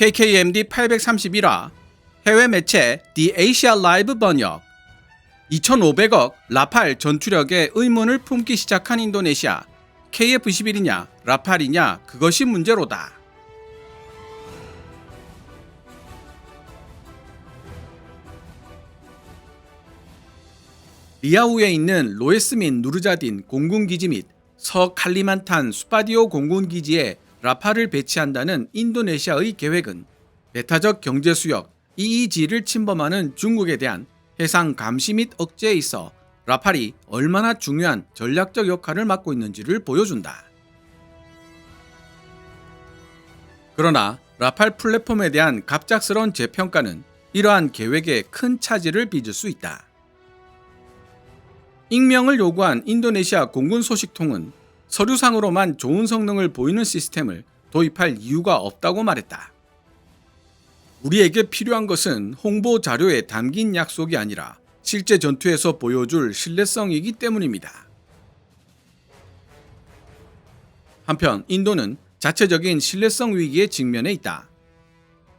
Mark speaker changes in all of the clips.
Speaker 1: KKMD 831화 해외 매체 The Asia Live 번역 2,500억 라팔 전투력에 의문을 품기 시작한 인도네시아. KF-21이냐 라팔이냐 그것이 문제로다. 리아우에 있는 로에스민 누르자딘 공군기지 및 서칼리만탄 수파디오 공군기지에 라팔을 배치한다는 인도네시아의 계획은 배타적 경제수역 EEZ를 침범하는 중국에 대한 해상 감시 및 억제에 있어 라팔이 얼마나 중요한 전략적 역할을 맡고 있는지를 보여준다. 그러나 라팔 플랫폼에 대한 갑작스러운 재평가는 이러한 계획에 큰 차질을 빚을 수 있다. 익명을 요구한 인도네시아 공군 소식통은 서류상으로만 좋은 성능을 보이는 시스템을 도입할 이유가 없다고 말했다. 우리에게 필요한 것은 홍보 자료에 담긴 약속이 아니라 실제 전투에서 보여줄 신뢰성이기 때문입니다. 한편 인도는 자체적인 신뢰성 위기에 직면해 있다.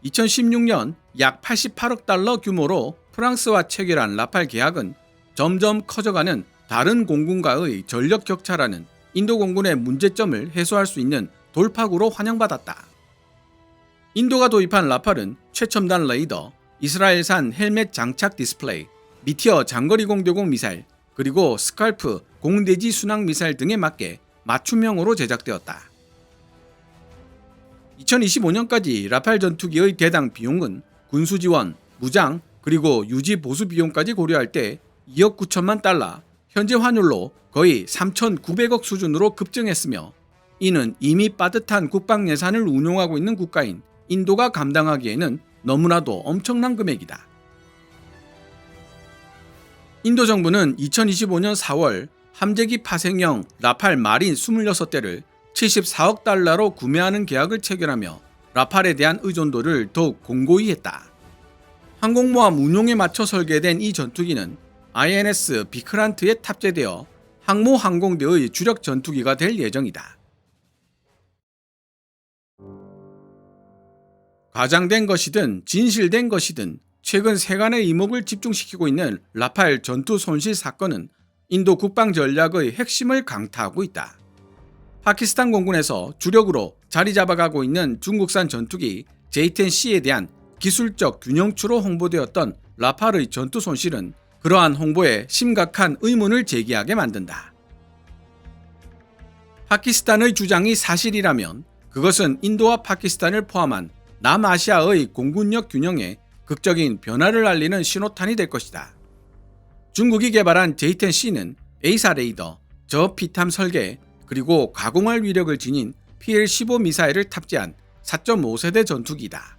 Speaker 1: 2016년 약 88억 달러 규모로 프랑스와 체결한 라팔 계약은 점점 커져가는 다른 공군과의 전력 격차라는 인도 공군의 문제점을 해소할 수 있는 돌파구로 환영받았다. 인도가 도입한 라팔은 최첨단 레이더, 이스라엘산 헬멧 장착 디스플레이, 미티어 장거리 공대공 미사일, 그리고 스칼프 공대지 순항 미사일 등에 맞게 맞춤형으로 제작되었다. 2025년까지 라팔 전투기의 대당 비용은 군수 지원, 무장, 그리고 유지 보수 비용까지 고려할 때 2억 9천만 달러, 현재 환율로 거의 3,900억 수준으로 급증했으며 이는 이미 빠듯한 국방 예산을 운용하고 있는 국가인 인도가 감당하기에는 너무나도 엄청난 금액이다. 인도 정부는 2025년 4월 함재기 파생형 라팔 마린 26대를 74억 달러로 구매하는 계약을 체결하며 라팔에 대한 의존도를 더욱 공고히 했다. 항공모함 운용에 맞춰 설계된 이 전투기는 INS 비크란트에 탑재되어 항모항공대의 주력 전투기가 될 예정이다. 과장된 것이든 진실된 것이든 최근 세간의 이목을 집중시키고 있는 라팔 전투 손실 사건은 인도 국방 전략의 핵심을 강타하고 있다. 파키스탄 공군에서 주력으로 자리 잡아가고 있는 중국산 전투기 J-10C에 대한 기술적 균형추로 홍보되었던 라팔의 전투 손실은 그러한 홍보에 심각한 의문을 제기하게 만든다. 파키스탄의 주장이 사실이라면 그것은 인도와 파키스탄을 포함한 남아시아의 공군력 균형에 극적인 변화를 알리는 신호탄이 될 것이다. 중국이 개발한 J-10C는 A사 레이더, 저피탐 설계, 그리고 가공할 위력을 지닌 PL-15 미사일을 탑재한 4.5세대 전투기다.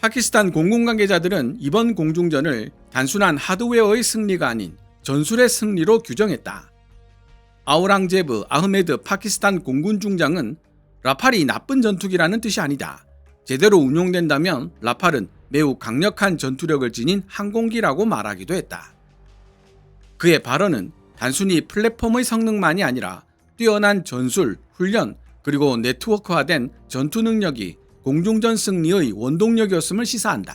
Speaker 1: 파키스탄 공군 관계자들은 이번 공중전을 단순한 하드웨어의 승리가 아닌 전술의 승리로 규정했다. 아우랑제브 아흐메드 파키스탄 공군 중장은 라팔이 나쁜 전투기라는 뜻이 아니다. 제대로 운용된다면 라팔은 매우 강력한 전투력을 지닌 항공기라고 말하기도 했다. 그의 발언은 단순히 플랫폼의 성능만이 아니라 뛰어난 전술, 훈련, 그리고 네트워크화된 전투 능력이 공중전 승리의 원동력이었음을 시사한다.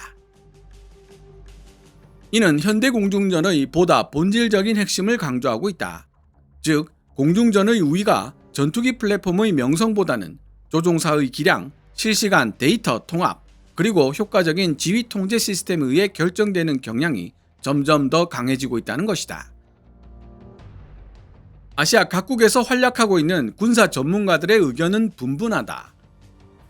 Speaker 1: 이는 현대 공중전의 보다 본질적인 핵심을 강조하고 있다. 즉, 공중전의 우위가 전투기 플랫폼의 명성보다는 조종사의 기량, 실시간 데이터 통합, 그리고 효과적인 지휘 통제 시스템에 의해 결정되는 경향이 점점 더 강해지고 있다는 것이다. 아시아 각국에서 활약하고 있는 군사 전문가들의 의견은 분분하다.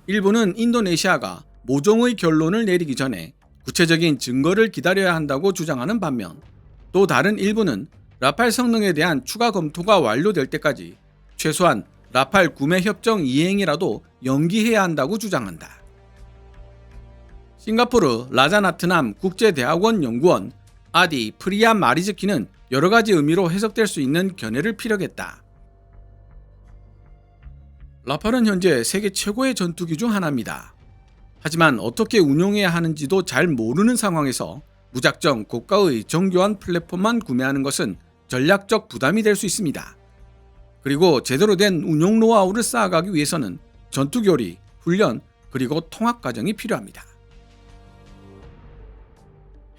Speaker 1: 일부는 인도네시아가 모종의 결론을 내리기 전에 구체적인 증거를 기다려야 한다고 주장하는 반면 또 다른 일부는 라팔 성능에 대한 추가 검토가 완료될 때까지 최소한 라팔 구매 협정 이행이라도 연기해야 한다고 주장한다. 싱가포르 라자나트남 국제대학원 연구원 아디 프리아 마리즈키는 여러 가지 의미로 해석될 수 있는 견해를 피력했다. 라팔은 현재 세계 최고의 전투기 중 하나입니다. 하지만 어떻게 운용해야 하는지도 잘 모르는 상황에서 무작정 고가의 정교한 플랫폼만 구매하는 것은 전략적 부담이 될 수 있습니다. 그리고 제대로 된 운용 노하우를 쌓아가기 위해서는 전투교리, 훈련, 그리고 통합 과정이 필요합니다.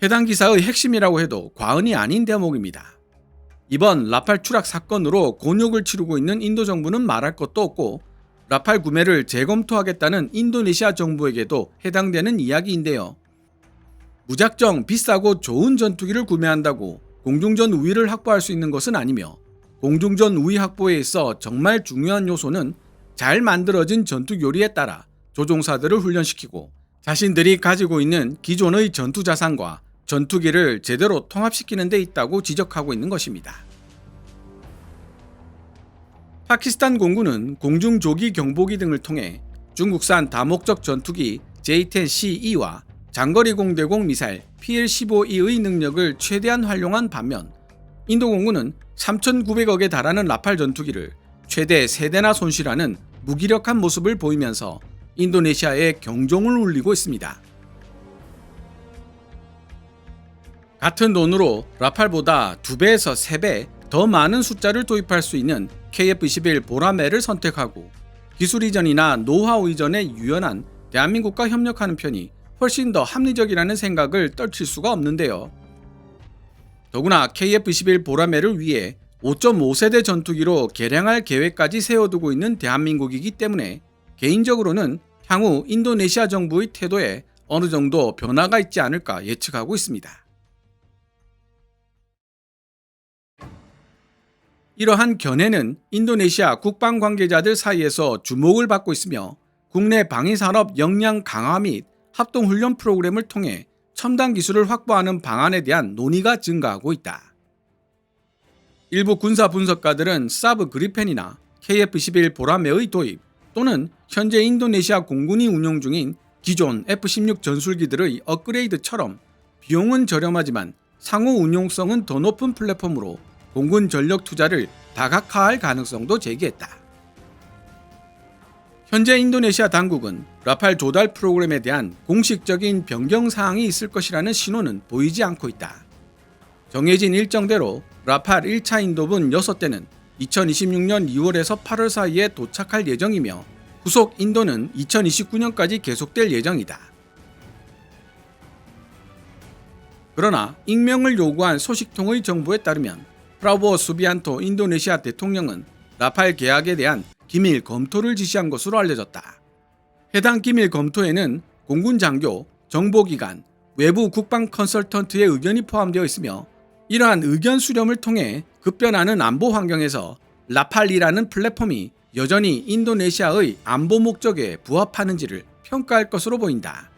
Speaker 1: 해당 기사의 핵심이라고 해도 과언이 아닌 대목입니다. 이번 라팔 추락 사건으로 곤욕을 치르고 있는 인도 정부는 말할 것도 없고 라팔 구매를 재검토하겠다는 인도네시아 정부에게도 해당되는 이야기인데요. 무작정 비싸고 좋은 전투기를 구매한다고 공중전 우위를 확보할 수 있는 것은 아니며 공중전 우위 확보에 있어 정말 중요한 요소는 잘 만들어진 전투 교리에 따라 조종사들을 훈련시키고 자신들이 가지고 있는 기존의 전투 자산과 전투기를 제대로 통합시키는 데 있다고 지적하고 있는 것입니다. 파키스탄 공군은 공중조기 경보기 등을 통해 중국산 다목적 전투기 J-10CE와 장거리 공대공 미사일 PL-15E의 능력을 최대한 활용한 반면 인도 공군은 3,900억에 달하는 라팔 전투기를 최대 3대나 손실하는 무기력한 모습을 보이면서 인도네시아에 경종을 울리고 있습니다. 같은 돈으로 라팔보다 2배에서 3배 더 많은 숫자를 도입할 수 있는 KF-21 보라매를 선택하고 기술 이전이나 노하우 이전에 유연한 대한민국과 협력하는 편이 훨씬 더 합리적이라는 생각을 떨칠 수가 없는데요. 더구나 KF-21 보라매를 위해 5.5세대 전투기로 개량할 계획까지 세워두고 있는 대한민국이기 때문에 개인적으로는 향후 인도네시아 정부의 태도에 어느 정도 변화가 있지 않을까 예측하고 있습니다. 이러한 견해는 인도네시아 국방 관계자들 사이에서 주목을 받고 있으며 국내 방위산업 역량 강화 및 합동훈련 프로그램을 통해 첨단 기술을 확보하는 방안에 대한 논의가 증가하고 있다. 일부 군사 분석가들은 사브 그리펜이나 KF-21 보라매의 도입 또는 현재 인도네시아 공군이 운용 중인 기존 F-16 전술기들의 업그레이드처럼 비용은 저렴하지만 상호 운용성은 더 높은 플랫폼으로 공군 전력 투자를 다각화할 가능성도 제기했다. 현재 인도네시아 당국은 라팔 조달 프로그램에 대한 공식적인 변경 사항이 있을 것이라는 신호는 보이지 않고 있다. 정해진 일정대로 라팔 1차 인도분 6대는 2026년 2월에서 8월 사이에 도착할 예정이며 후속 인도는 2029년까지 계속될 예정이다. 그러나 익명을 요구한 소식통의 정보에 따르면 프라보오 수비안토 인도네시아 대통령은 라팔 계약에 대한 기밀 검토를 지시한 것으로 알려졌다. 해당 기밀 검토에는 공군 장교, 정보기관, 외부 국방 컨설턴트의 의견이 포함되어 있으며 이러한 의견 수렴을 통해 급변하는 안보 환경에서 라팔이라는 플랫폼이 여전히 인도네시아의 안보 목적에 부합하는지를 평가할 것으로 보인다.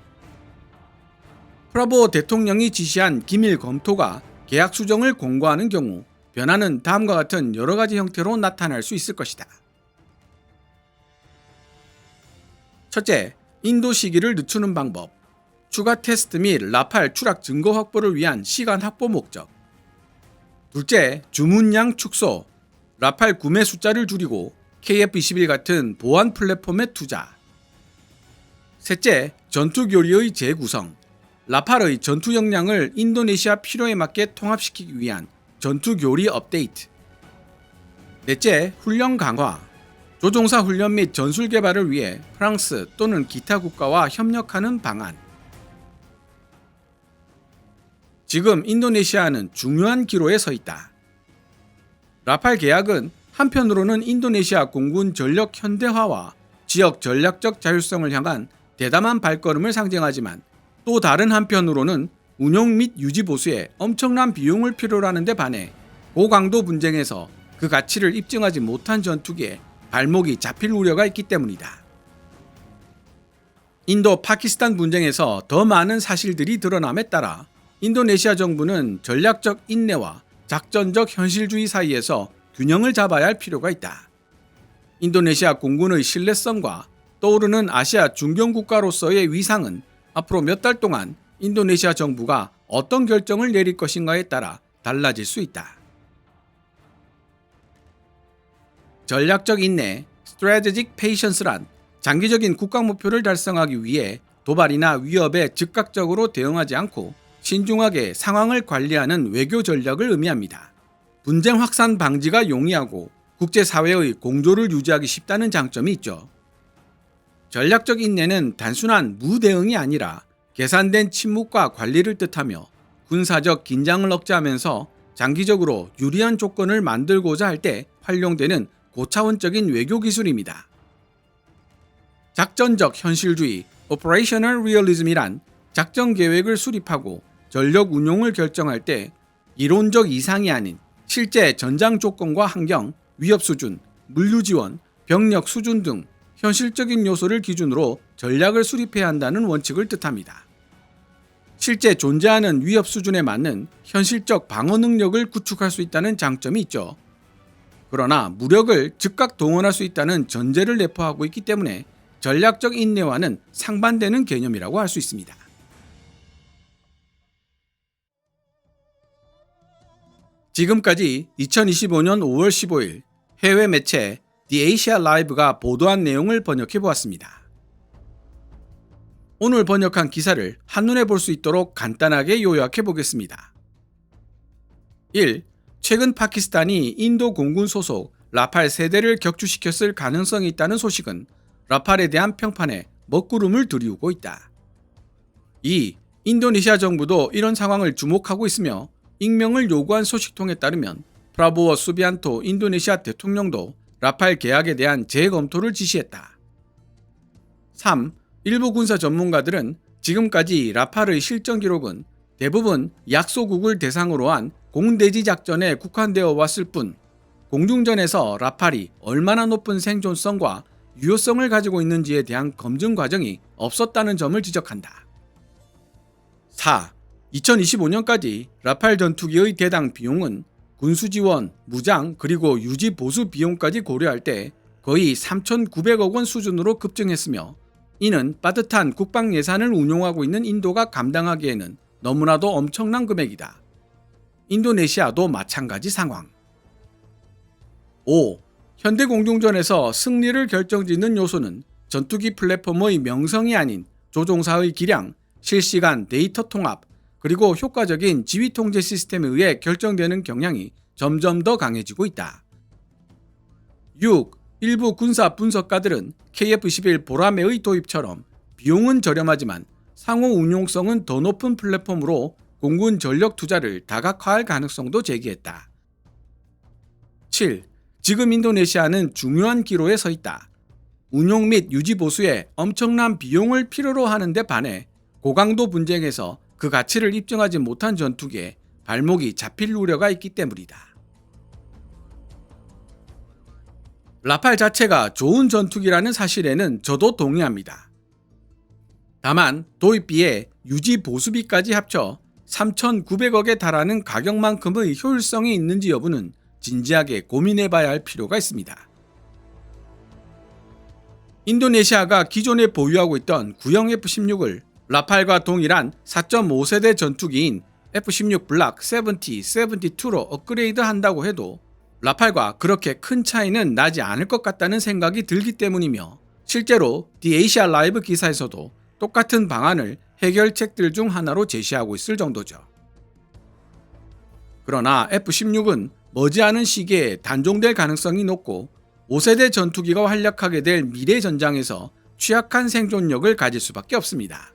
Speaker 1: 프라보오 대통령이 지시한 기밀 검토가 계약 수정을 공고하는 경우 변화는 다음과 같은 여러 가지 형태로 나타날 수 있을 것이다. 첫째, 인도 시기를 늦추는 방법. 추가 테스트 및 라팔 추락 증거 확보를 위한 시간 확보 목적. 둘째, 주문량 축소. 라팔 구매 숫자를 줄이고 KF-21 같은 보안 플랫폼에 투자. 셋째, 전투 교리의 재구성. 라팔의 전투 역량을 인도네시아 필요에 맞게 통합시키기 위한 전투 교리 업데이트. 넷째, 훈련 강화. 조종사 훈련 및 전술 개발을 위해 프랑스 또는 기타 국가와 협력하는 방안. 지금 인도네시아는 중요한 기로에 서 있다. 라팔 계약은 한편으로는 인도네시아 공군 전력 현대화와 지역 전략적 자율성을 향한 대담한 발걸음을 상징하지만 또 다른 한편으로는 운용 및 유지 보수에 엄청난 비용을 필요로 하는 데 반해 고강도 분쟁에서 그 가치를 입증하지 못한 전투기에 발목이 잡힐 우려가 있기 때문이다. 인도 파키스탄 분쟁에서 더 많은 사실들이 드러남에 따라 인도네시아 정부는 전략적 인내와 작전적 현실주의 사이에서 균형을 잡아야 할 필요가 있다. 인도네시아 공군의 신뢰성과 떠오르는 아시아 중견 국가로서의 위상은 앞으로 몇 달 동안 인도네시아 정부가 어떤 결정을 내릴 것인가에 따라 달라질 수 있다. 전략적 인내, strategic patience란 장기적인 국가 목표를 달성하기 위해 도발이나 위협에 즉각적으로 대응하지 않고 신중하게 상황을 관리하는 외교 전략을 의미합니다. 분쟁 확산 방지가 용이하고 국제사회의 공조를 유지하기 쉽다는 장점이 있죠. 전략적 인내는 단순한 무대응이 아니라 계산된 침묵과 관리를 뜻하며 군사적 긴장을 억제하면서 장기적으로 유리한 조건을 만들고자 할 때 활용되는 고차원적인 외교 기술입니다. 작전적 현실주의 (Operational Realism이란) 작전 계획을 수립하고 전력 운용을 결정할 때 이론적 이상이 아닌 실제 전장 조건과 환경, 위협 수준, 물류 지원, 병력 수준 등 현실적인 요소를 기준으로 전략을 수립해야 한다는 원칙을 뜻합니다. 실제 존재하는 위협 수준에 맞는 현실적 방어 능력을 구축할 수 있다는 장점이 있죠. 그러나 무력을 즉각 동원할 수 있다는 전제를 내포하고 있기 때문에 전략적 인내와는 상반되는 개념이라고 할 수 있습니다. 지금까지 2025년 5월 15일 해외 매체 The Asia Live가 보도한 내용을 번역해 보았습니다. 오늘 번역한 기사를 한눈에 볼 수 있도록 간단하게 요약해 보겠습니다. 1. 최근 파키스탄이 인도 공군 소속 라팔 세대를 격추시켰을 가능성이 있다는 소식은 라팔에 대한 평판에 먹구름을 들이우고 있다. 2. 인도네시아 정부도 이런 상황을 주목하고 있으며 익명을 요구한 소식통에 따르면 프라보워 수비안토 인도네시아 대통령도 라팔 계약에 대한 재검토를 지시했다. 3. 일부 군사 전문가들은 지금까지 라팔의 실전 기록은 대부분 약소국을 대상으로 한 공대지 작전에 국한되어 왔을 뿐 공중전에서 라팔이 얼마나 높은 생존성과 유효성을 가지고 있는지에 대한 검증 과정이 없었다는 점을 지적한다. 4. 2025년까지 라팔 전투기의 대당 비용은 군수 지원, 무장, 그리고 유지 보수 비용까지 고려할 때 거의 3,900억 원 수준으로 급증했으며 이는 빠듯한 국방 예산을 운용하고 있는 인도가 감당하기에는 너무나도 엄청난 금액이다. 인도네시아도 마찬가지 상황. 5. 현대 공중전에서 승리를 결정짓는 요소는 전투기 플랫폼의 명성이 아닌 조종사의 기량, 실시간 데이터 통합, 그리고 효과적인 지휘 통제 시스템에 의해 결정되는 경향이 점점 더 강해지고 있다. 6. 일부 군사 분석가들은 KF-11 보라매의 도입처럼 비용은 저렴하지만 상호 운용성은 더 높은 플랫폼으로 공군 전력 투자를 다각화할 가능성도 제기했다. 7. 지금 인도네시아는 중요한 기로에 서 있다. 운용 및 유지 보수에 엄청난 비용을 필요로 하는데 반해 고강도 분쟁에서 그 가치를 입증하지 못한 전투기에 발목이 잡힐 우려가 있기 때문이다. 라팔 자체가 좋은 전투기라는 사실에는 저도 동의합니다. 다만 도입비에 유지 보수비까지 합쳐 3,900억에 달하는 가격만큼의 효율성이 있는지 여부는 진지하게 고민해봐야 할 필요가 있습니다. 인도네시아가 기존에 보유하고 있던 구형 F-16을 라팔과 동일한 4.5세대 전투기인 F-16 블락 70, 72로 업그레이드 한다고 해도 라팔과 그렇게 큰 차이는 나지 않을 것 같다는 생각이 들기 때문이며 실제로 The Asia Live 기사에서도 똑같은 방안을 해결책들 중 하나로 제시하고 있을 정도죠. 그러나 F-16은 머지않은 시기에 단종될 가능성이 높고 5세대 전투기가 활약하게 될 미래 전장에서 취약한 생존력을 가질 수밖에 없습니다.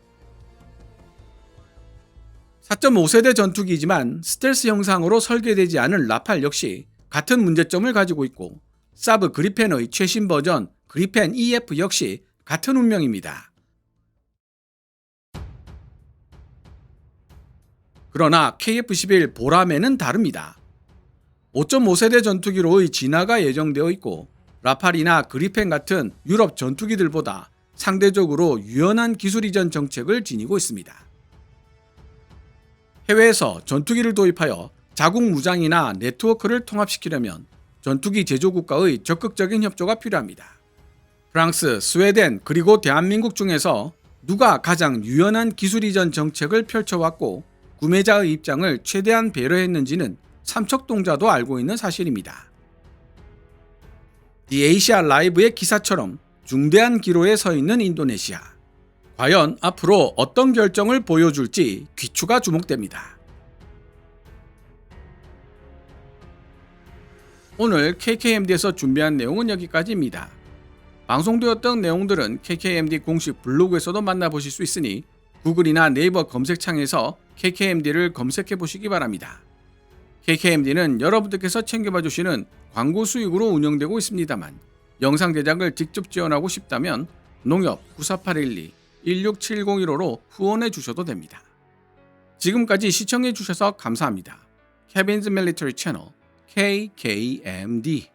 Speaker 1: 4.5세대 전투기지만 스텔스 형상으로 설계되지 않은 라팔 역시 같은 문제점을 가지고 있고 사브 그리펜의 최신 버전 그리펜 EF 역시 같은 운명입니다. 그러나 KF-11 보라매는 다릅니다. 5.5세대 전투기로의 진화가 예정되어 있고 라팔이나 그리펜 같은 유럽 전투기들보다 상대적으로 유연한 기술 이전 정책을 지니고 있습니다. 해외에서 전투기를 도입하여 자국 무장이나 네트워크를 통합시키려면 전투기 제조국가의 적극적인 협조가 필요합니다. 프랑스, 스웨덴, 그리고 대한민국 중에서 누가 가장 유연한 기술 이전 정책을 펼쳐왔고 구매자의 입장을 최대한 배려했는지는 삼척동자도 알고 있는 사실입니다. The Asia Live의 기사처럼 중대한 기로에 서 있는 인도네시아. 과연 앞으로 어떤 결정을 보여줄지 귀추가 주목됩니다. 오늘 KKMD에서 준비한 내용은 여기까지입니다. 방송되었던 내용들은 KKMD 공식 블로그에서도 만나보실 수 있으니 구글이나 네이버 검색창에서 KKMD를 검색해 보시기 바랍니다. KKMD는 여러분들께서 챙겨봐 주시는 광고 수익으로 운영되고 있습니다만 영상 제작을 직접 지원하고 싶다면 농협 9481216701호로 후원해 주셔도 됩니다. 지금까지 시청해 주셔서 감사합니다. 케빈즈 밀리터리 채널 KKMD